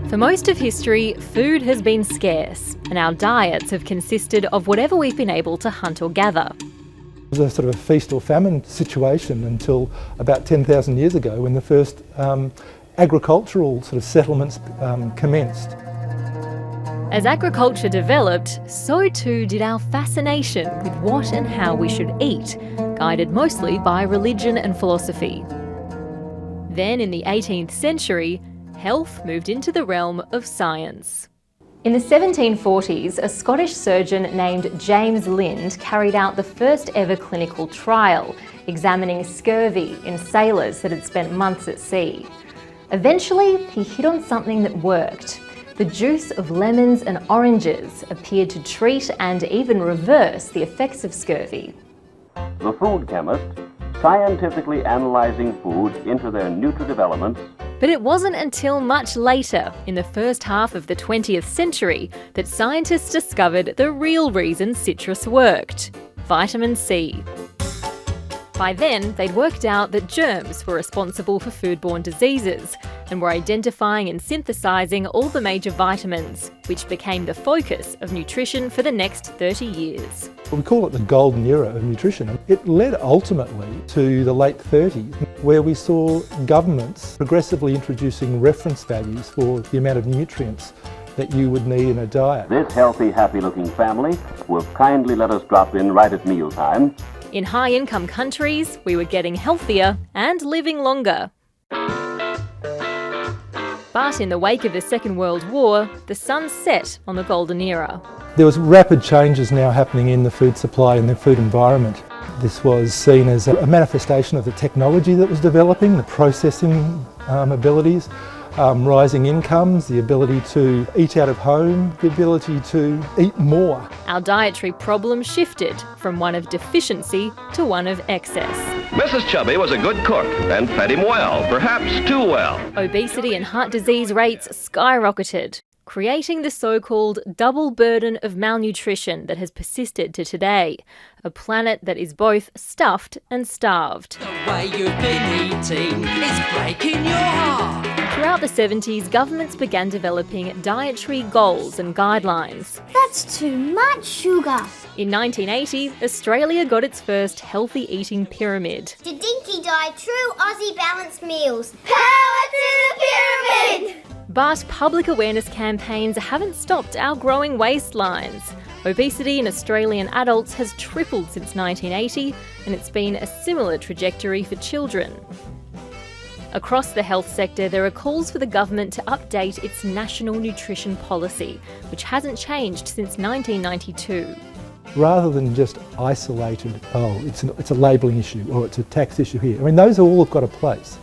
For most of history, food has been scarce, and our diets have consisted of whatever we've been able to hunt or gather. It was a sort of a feast or famine situation until about 10,000 years ago, when the first agricultural sort of settlements commenced. As agriculture developed, so too did our fascination with what and how we should eat, guided mostly by religion and philosophy. Then, in the 18th century, health moved into the realm of science. In the 1740s, a Scottish surgeon named James Lind carried out the first ever clinical trial, examining scurvy in sailors that had spent months at sea. Eventually, he hit on something that worked. The juice of lemons and oranges appeared to treat and even reverse the effects of scurvy. The food chemist, scientifically analysing food into their nutritive elements. But it wasn't until much later, in the first half of the 20th century, that scientists discovered the real reason citrus worked: vitamin C. By then, they'd worked out that germs were responsible for foodborne diseases and were identifying and synthesising all the major vitamins, which became the focus of nutrition for the next 30 years. We call it the golden era of nutrition. It led ultimately to the late 30s, where we saw governments progressively introducing reference values for the amount of nutrients that you would need in a diet. This healthy, happy-looking family will kindly let us drop in right at mealtime. In high-income countries, we were getting healthier and living longer. But in the wake of the Second World War, the sun set on the golden era. There was rapid changes now happening in the food supply and the food environment. This was seen as a manifestation of the technology that was developing, the processing abilities, rising incomes, the ability to eat out of home, the ability to eat more. Our dietary problem shifted from one of deficiency to one of excess. Mrs. Chubby was a good cook and fed him well, perhaps too well. Obesity and heart disease rates skyrocketed, creating the so-called double burden of malnutrition that has persisted to today, a planet that is both stuffed and starved. The way you've been eating is breaking your heart. Throughout the 70s, governments began developing dietary goals and guidelines. That's too much sugar. In 1980, Australia got its first healthy eating pyramid. The Dinky Diet True Aussie Balanced Meals. Power to the pyramid! But public awareness campaigns haven't stopped our growing waistlines. Obesity in Australian adults has tripled since 1980, and it's been a similar trajectory for children. Across the health sector, there are calls for the government to update its national nutrition policy, which hasn't changed since 1992. Rather than just isolated, it's a labelling issue or it's a tax issue here. I mean, those all have got a place,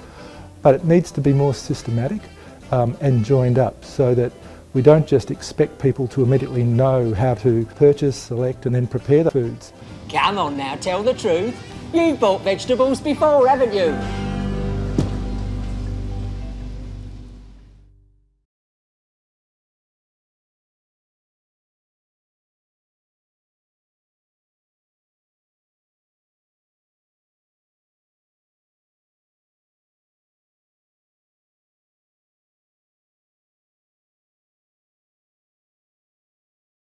but it needs to be more systematic and joined up so that we don't just expect people to immediately know how to purchase, select and then prepare the foods. Come on now, tell the truth. You've bought vegetables before, haven't you?